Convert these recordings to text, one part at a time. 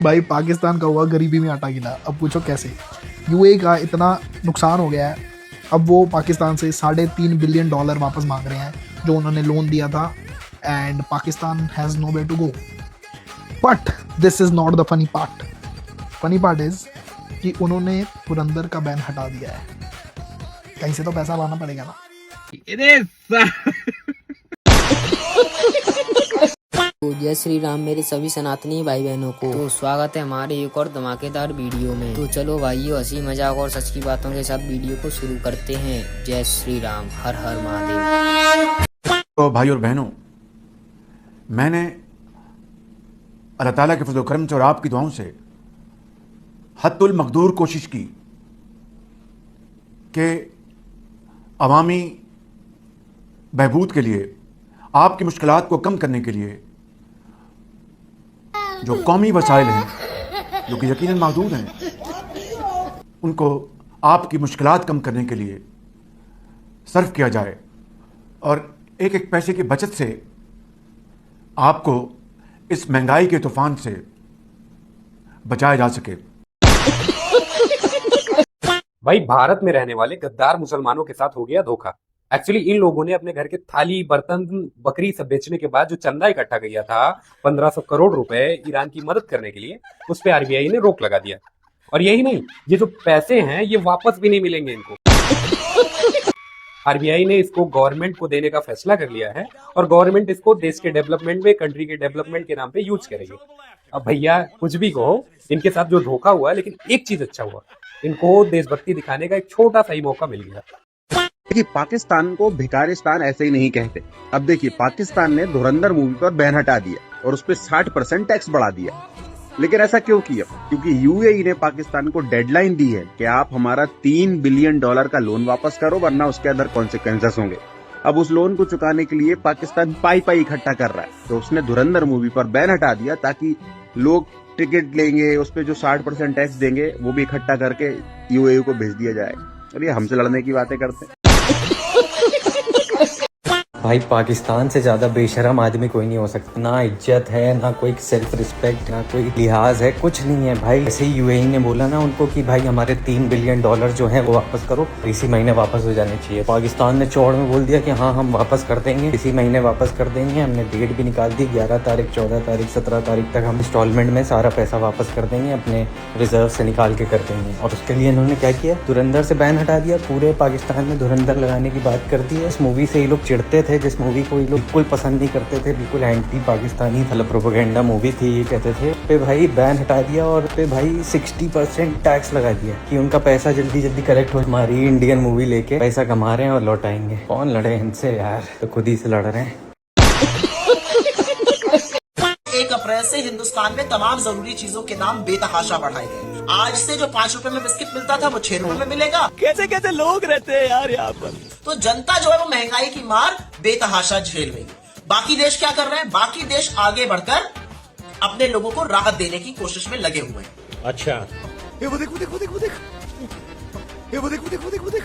भाई पाकिस्तान का हुआ गरीबी में आटा गिला, अब पूछो कैसे। यूएई का इतना नुकसान हो गया है, अब वो पाकिस्तान से $3.5 बिलियन वापस मांग रहे हैं जो उन्होंने लोन दिया था। And Pakistan has no way to go. But this is not the funny part. Funny part is कि उन्होंने पुरंदर का बैन हटा दिया है। कहीं से तो पैसा लाना पड़ेगा ना। तो जय श्री राम मेरे सभी सनातनी भाई बहनों को। तो स्वागत है हमारे एक और धमाकेदार वीडियो में। तो चलो भाइयों, हंसी मजाक और सच की बातों के साथ वीडियो को शुरू करते हैं। जय श्री राम, हर हर महादेव। तो भाई और बहनों, मैंने अल्लाह ताला के फजल करम से और आपकी दुआओं से हद्दुल मकदूर कोशिश की कि अवामी बहबूद के लिए, आपकी मुश्किलात को कम करने के लिए जो कौमी वसाइल हैं जो कि यकीनन महदूद हैं, उनको आपकी मुश्किलात कम करने के लिए सर्फ किया जाए और एक एक पैसे की बचत से आपको इस महंगाई के तूफान से बचाया जा सके। भाई, भारत में रहने वाले गद्दार मुसलमानों के साथ हो गया धोखा। एक्चुअली इन लोगों ने अपने घर के थाली, बर्तन, बकरी सब बेचने के बाद जो चंदा इकट्ठा किया था 1500 करोड़ रुपए ईरान की मदद करने के लिए, उस पे आरबीआई ने रोक लगा दिया। और यही नहीं, ये जो पैसे हैं ये वापस भी नहीं मिलेंगे इनको। आरबीआई ने इसको गवर्नमेंट को देने का फैसला कर लिया है और गवर्नमेंट इसको देश के डेवलपमेंट में, कंट्री के डेवलपमेंट के नाम पे यूज करेगी। अब भैया कुछ भी कहो, इनके साथ जो धोखा हुआ, लेकिन एक चीज अच्छा हुआ, इनको देशभक्ति दिखाने का एक छोटा सा ही मौका मिल गया। देखिए, पाकिस्तान को भिखारिस्तान ऐसे ही नहीं कहते। अब देखिए, पाकिस्तान ने धुरंधर मूवी पर बैन हटा दिया और उस पर 60% टैक्स बढ़ा दिया। लेकिन ऐसा क्यों किया? क्योंकि यूएई ने पाकिस्तान को डेडलाइन दी है कि आप हमारा $3 बिलियन का लोन वापस करो, वरना उसके अंदर कॉन्सिक्वेंसेस होंगे। अब उस लोन को चुकाने के लिए पाकिस्तान पाई इकट्ठा कर रहा है, तो उसने धुरंधर मूवी पर बैन हटा दिया ताकि लोग टिकट लेंगे, उस पर जो 60% टैक्स देंगे वो भी इकट्ठा करके यूएई को भेज दिया जाए। और ये हमसे लड़ने की बातें करते हैं। भाई, पाकिस्तान से ज्यादा बेशरम आदमी कोई नहीं हो सकता। ना इज्जत है, ना कोई सेल्फ रिस्पेक्ट, ना कोई लिहाज है, कुछ नहीं है भाई। ऐसे ही यूएई ने बोला ना उनको कि भाई हमारे $3 बिलियन जो हैं वो वापस करो, इसी महीने वापस हो जाने चाहिए। पाकिस्तान ने चौड़ में बोल दिया कि हाँ हम वापस कर देंगे, इसी महीने वापस कर देंगे। हमने डेट भी निकाल दी, 11 तारीख, 14 तारीख, 17 तारीख तक हम इंस्टॉलमेंट में सारा पैसा वापस कर देंगे, अपने रिजर्व से निकाल के कर देंगे। और उसके लिए इन्होंने क्या किया, धुरंधर से बैन हटा दिया। पूरे पाकिस्तान में धुरंधर लगाने की बात कर दी है। इस मूवी से ये लोग चिढ़ते थे, जिस मूवी को ये लोग बिल्कुल पसंद नहीं करते थे, बिल्कुल एंटी पाकिस्तानी मतलब प्रोपेगेंडा मूवी थी, ये कहते थे। पे भाई बैन हटा दिया और पे भाई 60% टैक्स लगा दिया कि उनका पैसा जल्दी जल्दी कलेक्ट हो। हमारी इंडियन मूवी लेके पैसा कमा रहे हैं और लौटाएंगे। कौन लड़े इनसे यार, तो खुद ही से लड़ रहे हैं। 1 अप्रैल से हिंदुस्तान में तमाम जरूरी चीजों के दाम बेतहाशा बढ़ाए गए। आज से जो 5 रुपए में बिस्किट मिलता था वो 6 रुपए में मिलेगा। कैसे कैसे लोग रहते हैं यार यहाँ पर। तो जनता जो है वो महंगाई की मार बेतहाशा झेल रही है। बाकी देश क्या कर रहे हैं? बाकी देश आगे बढ़कर अपने लोगों को राहत देने की कोशिश में लगे हुए हैं। अच्छा, वो देख।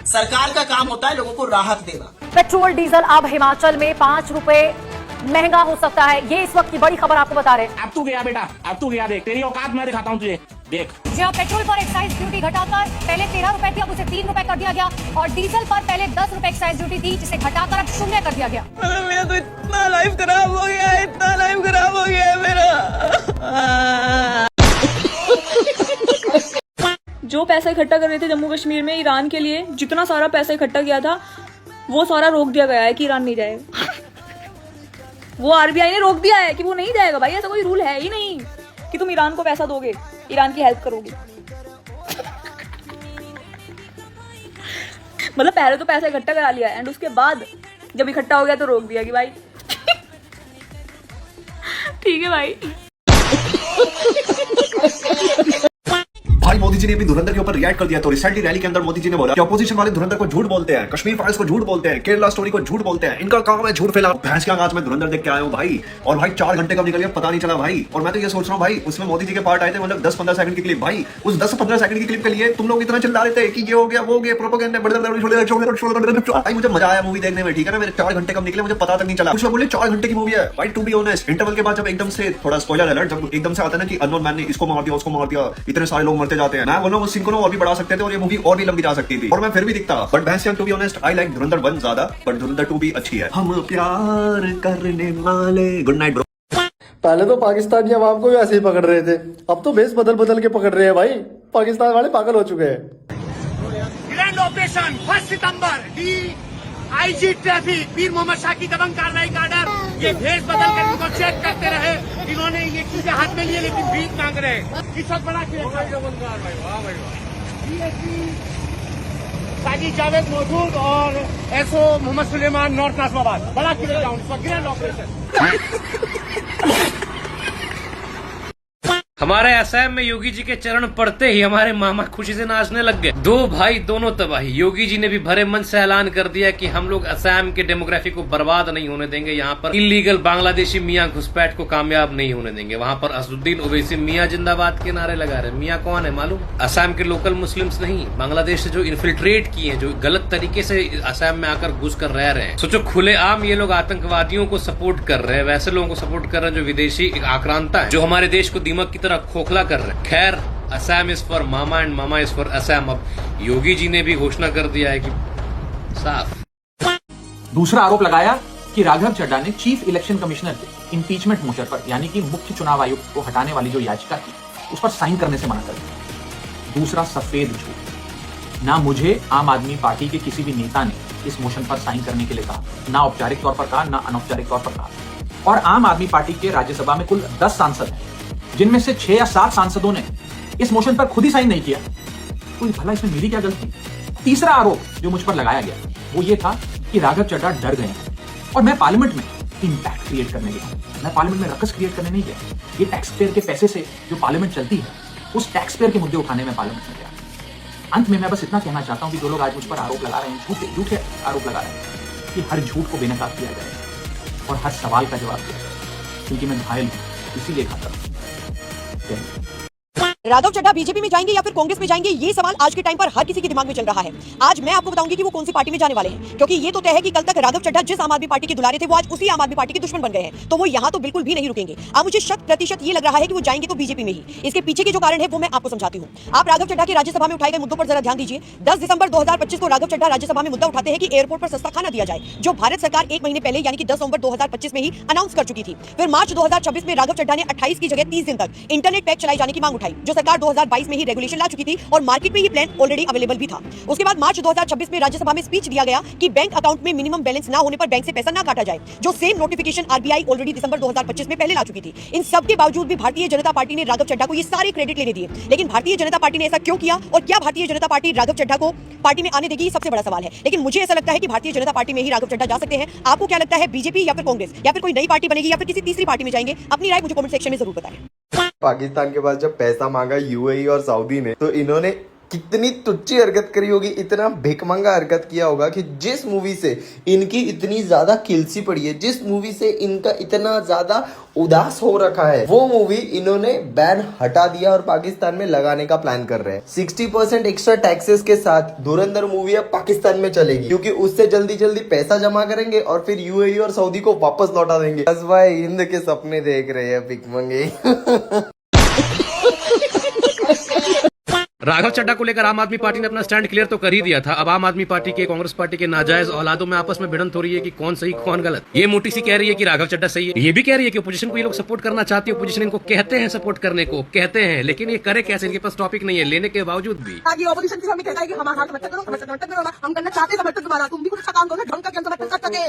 सरकार का काम होता है लोगों को राहत देना। पेट्रोल डीजल अब हिमाचल में 5 रुपए महंगा हो सकता है। ये इस वक्त की बड़ी खबर आपको बता रहे हैं। अब तू गया बेटा, अब तू गया, देख तेरी औकात मैं दिखाता हूँ तुझे, देख। जहाँ पेट्रोल पर एक्साइज ड्यूटी घटाकर पहले 13 रुपए थी, अब उसे 3 रुपए कर दिया गया। और डीजल पर पहले 10 रुपए एक्साइज ड्यूटी थी, जिसे घटाकर अब 0 कर दिया गया। मेरा तो इतना लाइफ खराब हो गया है, इतना लाइफ खराब हो गया है मेरा। जो पैसा इकट्ठा कर रहे थे जम्मू कश्मीर में ईरान के लिए, जितना सारा पैसा इकट्ठा किया था वो सारा रोक दिया गया है कि ईरान नहीं जाएगा। वो आरबीआई ने रोक दिया है कि वो नहीं जाएगा। भाई ऐसा कोई रूल है ही नहीं कि तुम ईरान को पैसा दोगे, ईरान की हेल्प करोगे। मतलब पहले तो पैसा इकट्ठा करा लिया एंड उसके बाद जब इकट्ठा हो गया तो रोक दिया कि भाई ठीक है भाई। भाई मोदी जी ने भी धुरंधर के ऊपर रिएक्ट कर दिया। तो रिसेंटली रैली के अंदर मोदी जी ने बोला कि ऑपोजिशन वाले धुरंधर को झूठ बोलते हैं, कश्मीर फाइल्स को झूठ बोलते हैं, केरला स्टोरी को झूठ बोलते हैं, इनका काम है झूठ फैलाना। भैंस का आज मैं धुरंधर देख के आया हूँ भाई, और भाई 4 घंटे कब निकल गया पता नहीं चला भाई। और मैं तो ये सोच रहा हूँ भाई, उसमें मोदी जी के पार्ट आए थे, मतलब 10-15 सेकंड की क्लिप भाई, उस 10-15 सेकंड की क्लिप के लिए तुम लोग इतना चिल्ला रहे थे कि ये हो गया वो हो गया, प्रोपेगेंडा भाई। मुझे मजा आया मूवी देखने में, ठीक है ना। मेरे 4 घंटे कब निकले मुझे पता तक नहीं चला। कुछ लोग बोले 4 घंटे की मूवी है भाई। टू बी ऑनेस्ट, इंटरवल के बाद जब एकदम से थोड़ा स्पॉइलर अलर्ट जब एकदम से आता है ना कि अननोन मैन ने इसको मार दिया उसको मार दिया, इतने सारे लोग मरते जाते हैं, मैं बोला उस सीन को और भी बढ़ा सकते थे और ये मूवी और भी लंबी जा सकती थी, और मैं फिर भी दिखता। बट भैंस to be honest, I like Dhurandhar 1 ज्यादा, बट धुरंधर 2 भी अच्छी है। हम प्यार करने वाले। Good night bro. पहले तो पाकिस्तानी अवाम को भी ऐसे ही पकड़ रहे थे, अब तो भेस बदल बदल के पकड़ रहे हैं भाई। पाकिस्तान वाले पागल हो चुके हैं। ग्रैंड ऑपरेशन 1 सितंबर आईजी ट्रैफिक पीर मोहम्मद शाह की दबंग कार्रवाई का ऑर्डर। ये भेष बदल कर इनको चेक करते रहे, इन्होंने ये चीजें हाथ में लिए लेकिन भीख मांग रहे। इस वक्त बड़ा साजी जावेद मौजूद और एसओ मोहम्मद सुलेमान नॉर्थ नाजमाबाद, बड़ा किले ग्राउंड, इस वक्त ग्रैंड ऑपरेशन। हमारे असम में योगी जी के चरण पड़ते ही हमारे मामा खुशी से नाचने लग गए। 2 भाई दोनों तबाही। योगी जी ने भी भरे मन से ऐलान कर दिया कि हम लोग असम के डेमोग्राफी को बर्बाद नहीं होने देंगे, यहाँ पर इलीगल बांग्लादेशी मियाँ घुसपैठ को कामयाब नहीं होने देंगे। वहाँ पर असदुद्दीन ओवैसी मियाँ जिंदाबाद के नारे लगा रहे। मियाँ कौन है मालूम? असम के लोकल मुस्लिम्स नहीं, बांग्लादेश से जो इन्फिल्ट्रेट किए, जो गलत तरीके से असम में आकर घुस कर रह रहे हैं। सोचो खुलेआम ये लोग आतंकवादियों को सपोर्ट कर रहे हैं, वैसे लोगों को सपोर्ट कर रहे हैं जो विदेशी आक्रांता है, जो हमारे देश को दीमक की तरह खोखला कर रहे हैं। खैर, Assam is for mama and mama is for Assam. अब योगी जी ने भी घोषणा कर दिया है कि साफ। दूसरा आरोप लगाया कि राघव चड्ढा ने चीफ इलेक्शन कमिश्नर के इंपीचमेंट मोशन पर, यानी कि मुख्य चुनाव आयुक्त को हटाने वाली जो याचिका थी उस पर साइन करने से मना कर दिया। दूसरा सफेद झूठ। ना मुझे आम आदमी पार्टी के किसी भी नेता ने इस मोशन पर साइन करने के लिए कहा, ना औपचारिक तौर पर कहा, ना अनौपचारिक तौर पर कहा। और आम आदमी पार्टी के राज्यसभा में कुल 10 सांसद हैं, जिनमें से 6 या 7 सांसदों ने इस मोशन पर खुद ही साइन नहीं किया। तो भला इसमें मेरी क्या गलती? तीसरा आरोप जो मुझ पर लगाया गया वो ये था कि राघव चड्ढा डर गए हैं और मैं पार्लियामेंट में इंपैक्ट क्रिएट करने गया। मैं पार्लियामेंट में रकस क्रिएट करने नहीं गया। ये टैक्स पेयर के पैसे से जो पार्लियामेंट चलती है, उस टैक्स पेयर के मुद्दे उठाने में पार्लियामेंट में गया। अंत में मैं बस इतना कहना चाहता हूं कि जो लोग आज मुझ पर आरोप लगा रहे हैं, झूठे आरोप लगा रहे हैं, कि हर झूठ को बेनकाब किया जाए और हर सवाल का जवाब दिया जाए, क्योंकि मैं घायल हूं, इसीलिए खाता हूं। राघव चड्ढा बीजेपी में जाएंगे या फिर कांग्रेस में जाएंगे, ये सवाल आज के टाइम पर हर किसी के दिमाग में चल रहा है। आज मैं आपको बताऊंगी कि वो कौन सी पार्टी में जाने वाले हैं, क्योंकि ये तो तय है कि कल तक राघव चड्ढा जिस आम आदमी पार्टी के दुलारे थे वो आज उसी आम आदमी पार्टी के दुश्मन बन गए हैं। तो वो यहाँ तो बिल्कुल भी नहीं रुकेंगे। अब मुझे 100% ये लग रहा है कि वो जाएंगे तो बीजेपी में ही। इसके पीछे के जो कारण है वो मैं आपको समझाती हूँ। आप राघव चड्ढा के राज्यसभा में उठाए गए मुद्दों पर जरा ध्यान दीजिए। 10 दिसंबर 2025 को राघव चड्ढा राज्यसभा में मुद्दा उठाते हैं कि एयरपोर्ट पर सस्ता खाना दिया जाए, जो भारत सरकार 1 महीने पहले यानी कि 10 नवंबर 2025 में ही अनाउंस कर चुकी थी। फिर मार्च 2026 में राघव चड्ढा ने 28 की जगह 30 दिन तक इंटरनेट पैक चलाए जाने की मांग उठाई, जो सरकार 2022 में ही रेगुलेशन ला चुकी थी और मार्केट में ये प्लान ऑलरेडी अवेलेबल भी था। उसके बाद मार्च 2026 में राज्यसभा में स्पीच दिया गया कि बैंक अकाउंट में मिनिमम बैलेंस ना होने पर बैंक से पैसा ना काटा जाए, जो सेम नोटिफिकेशन आरबीआई ऑलरेडी दिसंबर 2025 में पहले ला चुकी थी। इन सब के बावजूद भी भारतीय जनता पार्टी ने राघव चड्ढा को ये सारे क्रेडिट लेने दिए। लेकिन भारतीय जनता पार्टी ने ऐसा क्यों किया और क्या भारतीय जनता पार्टी राघव चड्ढा को पार्टी में आने देगी, सबसे बड़ा सवाल है। लेकिन मुझे ऐसा लगता है कि भारतीय जनता पार्टी में ही राघव चड्ढा जा सकते हैं। आपको क्या लगता है, बीजेपी या फिर कांग्रेस या फिर कोई नई पार्टी बनेगी या फिर किसी तीसरी पार्टी में जाएंगे? अपनी राय मुझे कमेंट सेक्शन में जरूर बताएं। पाकिस्तान के पास जब पैसा मांगा यूएई और सऊदी ने, तो इन्होंने कितनी तुच्ची हरकत करी होगी, इतना भिखमंगा हरकत किया होगा कि जिस मूवी से इनकी इतनी ज्यादा किलसी पड़ी है, जिस मूवी से इनका इतना ज्यादा उदास हो रखा है, वो मूवी इन्होंने बैन हटा दिया और पाकिस्तान में लगाने का प्लान कर रहे हैं। 60% एक्स्ट्रा टैक्सेस के साथ धुरंधर मूवी अब पाकिस्तान में चलेगी, क्योंकि उससे जल्दी जल्दी पैसा जमा करेंगे और फिर यूएई और सऊदी को वापस लौटा देंगे। बस भाई हिंद के सपने देख रहे हैं भिखमंगे। राघव चड्ढा को लेकर आम आदमी पार्टी ने अपना स्टैंड क्लियर तो कर ही दिया था। अब आम आदमी पार्टी के कांग्रेस पार्टी के नाजायज औलादों में आपस में भिड़ंत हो रही है कि कौन सही कौन गलत। ये मोटी सी कह रही है कि राघव चड्ढा सही है, ये भी कह रही है कि ओपोजिशन को ये लोग सपोर्ट करना चाहती है। ओपोजिशन इनको कहते हैं सपोर्ट करने को, कहते हैं, लेकिन ये करे कैसे? इनके पास टॉपिक नहीं है लेने के बावजूद भी।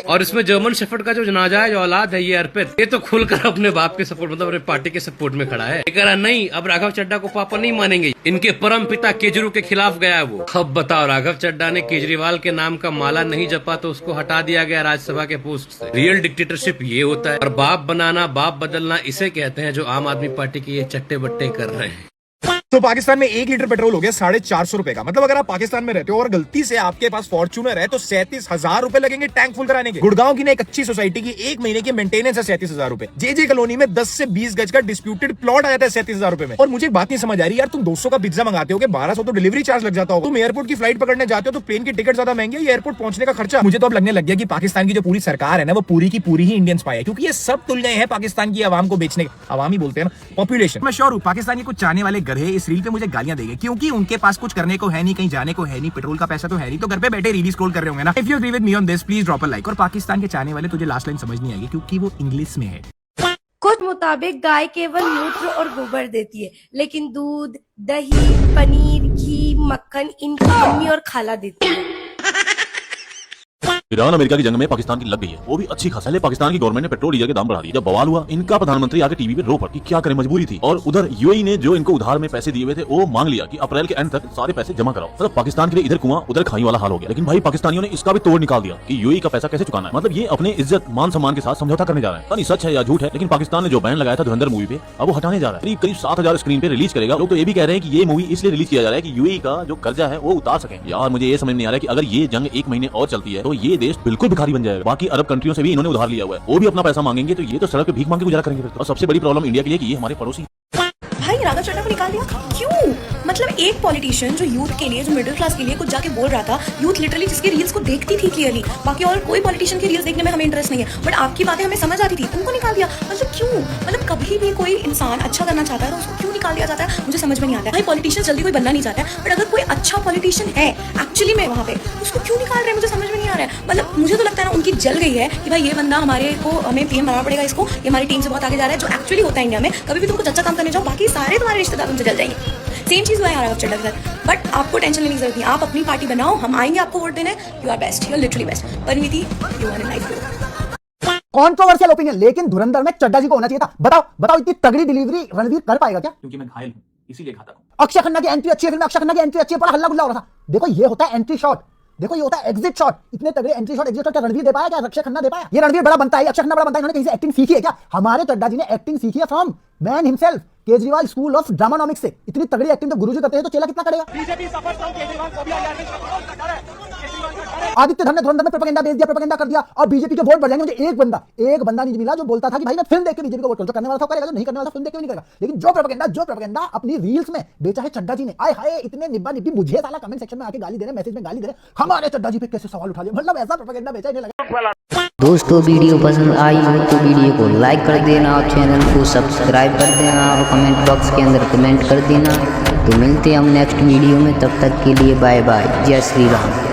और इसमें जर्मन शेफर्ड का जो नाजायज औलाद है ये अर्पित, ये तो खुलकर अपने बाप के सपोर्ट, मतलब अपने पार्टी के सपोर्ट में खड़ा है। कह नहीं, अब राघव चड्ढा को पापा नहीं मानेंगे, इनके परम पिता केजरीवाल के खिलाफ गया है वो। अब बताओ, राघव चड्ढा ने केजरीवाल के नाम का माला नहीं जपा तो उसको हटा दिया गया राज्यसभा के पोस्ट से। रियल डिक्टेटरशिप ये होता है। और बाप बनाना, बाप बदलना इसे कहते हैं जो आम आदमी पार्टी के ये चट्टे बट्टे कर रहे हैं। तो पाकिस्तान में 1 लीटर पेट्रोल हो गया 450 रुपए का। मतलब अगर आप पाकिस्तान में रहते हो और गलती से आपके पास फॉर्च्यूनर है तो 37,000 रुपए लगेंगे टैंक फुल कराने के। गुड़गांव की ना एक अच्छी सोसाइटी की 1 महीने की मेंटेनेंस है 37,000 रुपए। जे कॉलोनी में 10 से 20 गज का डिस्प्यूटेड प्लॉट आ जाता है 37,000 रुपए में। और मुझे एक बात नहीं समझ आ रही यार, तुम 200 का पिज्जा मंगाते हो 1200 तो डिलीवरी चार्ज लग जाता हो। तुम एयरपोर्ट की फ्लाइट पकड़ने जाते हो तो प्लेन की टिकट ज्यादा महंगी है, एयरपोर्ट पहुंचने का खर्चा। मुझे तो अब लगने लग गया कि पाकिस्तान की जो पूरी सरकार है ना वो पूरी की पूरी ही इंडियन स्पाई है, क्योंकि ये सब तुल गए हैं पाकिस्तान की आवाम को बेचने। आवाम ही बोलते हैं ना, पॉपुलेशन। मैं श्योर हूं पाकिस्तान के कुछ चाहने वाले गधे इस रील पे मुझे गालियां देंगे, क्योंकि उनके पास कुछ करने को है नहीं, कहीं जाने को है नहीं, पेट्रोल का पैसा तो है नहीं, तो घर पे बैठे रील स्क्रॉल कर रहे होंगे ना। If you agree with me on this please drop a like. और पाकिस्तान के चाहने वाले तुझे लास्ट लाइन समझ नहीं आएगी क्योंकि वो इंग्लिश में है। कुछ मुताबिक गाय केवल मूत्र और गोबर देती है, लेकिन दूध, दही, पनीर, घी, मक्खन इनकी मम्मी और खाला देती है। ईरान अमेरिका की जंग में पाकिस्तान की लग गई है, वो भी अच्छी खासा। पाकिस्तान की गवर्नमेंट ने पेट्रोल डीजल के दाम बढ़ा दिए। जब बवाल हुआ, इनका प्रधानमंत्री आके टीवी पे रो पड़ा कि क्या करें, मजबूरी थी। और उधर यूएई ने जो इनको उधार में पैसे दिए हुए थे वो मांग लिया कि अप्रैल के एंड तक सारे पैसे जमा कराओ। मतलब पाकिस्तान के लिए इधर कुआं उधर खाई वाला हाल हो गया। लेकिन भाई पाकिस्तानियों ने इसका भी तोड़ निकाल दिया कि यूएई का पैसा कैसे चुकाना है। मतलब ये अपने इज्जत मान सम्मान के साथ समझौता करने जा रहे हैं। नहीं सच है या झूठ है, लेकिन पाकिस्तान ने जो बैन लगाया था धुरंधर मूवी पे अब वो हटाने जा रहा है। करीब 7,000 स्क्रीन पे रिलीज करेगा। लोग तो ये भी कह रहे हैं कि ये मूवी इसलिए रिलीज किया जा रहा है कि यूएई का जो कर्जा है वो उतार सके। यार मुझे ये समझ नहीं आ रहा है कि अगर ये जंग 1 महीने और चलती है तो ये देश बिल्कुल भिखारी बन जाएगा। बाकी अरब कंट्रियों से भी इन्होंने उधार लिया हुआ है, वो भी अपना पैसा मांगेंगे तो ये तो सड़क पे भीख मांग के गुजारा करेंगे। और सबसे बड़ी प्रॉब्लम इंडिया के लिए कि ये हमारे पड़ोसी। भाई राघव चड्ढा को निकाल दिया क्यों? मतलब एक पॉलिटिशियन जो यूथ के लिए, जो मिडिल क्लास के लिए कुछ जाके बोल रहा था, यूथ लिटरली जिसकी रील्स को देखती थी क्लियरली, बाकी और कोई पॉलिटिशियन की रील्स देखने में हमें इंटरेस्ट नहीं है, बट आपकी बातें हमें समझ आती थी, उनको निकाल दिया। मतलब क्यों? मतलब कभी भी कोई इंसान अच्छा करना चाहता है तो उसको क्यों निकाल दिया जाता है, मुझे समझ में नहीं आता है। भाई पॉलिटिशियन जल्दी कोई बनना नहीं चाहता है, बट अगर कोई अच्छा पॉलिटिशियन है एक्चुअली में वहाँ पे, उसको क्यों निकाल रहे हैं, मुझे समझ में नहीं आ रहा है। मतलब मुझे तो लगता है ना उनकी जल गई है कि भाई ये बंदा हमें पीएम बनाना पड़ेगा, इसको, ये हमारी टीम से बहुत आगे जा रहा है, जो एक्चुअली होता है इंडिया में। कभी भी तुमको अच्छा काम करने जाओ, बाकी सारे तुम्हारे रिश्तेदार तुमसे जल जाएंगे। सेम चीज हुआ है राघव चड्ढा के साथ, बट आपको टेंशन लेने की जरूरत नहीं। आप अपनी पार्टी बनाओ, हम आएंगे आपको वोट देने। You are best, you are literally best. Parineeti, you are in life. Controversial opinion, लेकिन धुरंधर में चड्ढा जी को होना चाहिए था। बताओ इतनी तगड़ी डिलीवरी रणवीर कर पाएगा क्या? क्योंकि मैं घायल हूं, इसीलिए घातक हूं। अक्षय खन्ना की एंट्री अच्छी है, फिल्म अक्षय खन्ना की एंट्री अच्छी है, बड़ा हल्ला गुल्ला हो रहा था। देखो ये होता है एंट्री शॉट, देखो ये होता है एग्जिट शॉट। इतने तगड़े एंट्री शॉट, एग्जिट शॉट क्या रणवीर दे पाया, क्या अक्षय खन्ना दे पाया? ये रणवीर बड़ा बनता है, अक्षय खन्ना बड़ा बनता है। इन्होंने कहीं से एक्टिंग सीखी है क्या? हमारे चड्ढा जी ने एक्टिंग सीखी है from man himself, Kejriwal school of dramanomics से। इतनी तगड़ी एक्टिंग तो गुरुजी करते हैं तो चेला कितना करेगा? आदित्य धर ने धुरंधर में प्रोपेगेंडा भेज दिया, प्रोपेगेंडा कर दिया, और बीजेपी के वोट बढ़ जाएंगे। मुझे एक बंदा नहीं मिला जो बोलता था कि भाई मैं फिल्म देख के बीजेपी को वोट करूं। जो करने वाला था करेगा, जो नहीं करने वाला फिल्म देख के भी नहीं करेगा। लेकिन जो प्रोपेगेंडा अपनी रील्स में बेचा है चड्ढा जी ने, आए हाय इतने निब्बा निब्बी, मुझे साला कमेंट सेक्शन में आके गाली दे रहे, मैसेज में गाली दे रहे, हमारे चड्ढा जी पे कैसे सवाल उठा लिया। मतलब ऐसा प्रोपेगेंडा बेचा इन्हें लगा। दोस्तों वीडियो पसंद आई हो तो वीडियो को लाइक कर देना, और चैनल को सब्सक्राइब कर देना, और कमेंट बॉक्स के अंदर कमेंट कर देना। तो मिलते हैं हम नेक्स्ट वीडियो में, तब तक के लिए बाय बाय, जय श्री राम।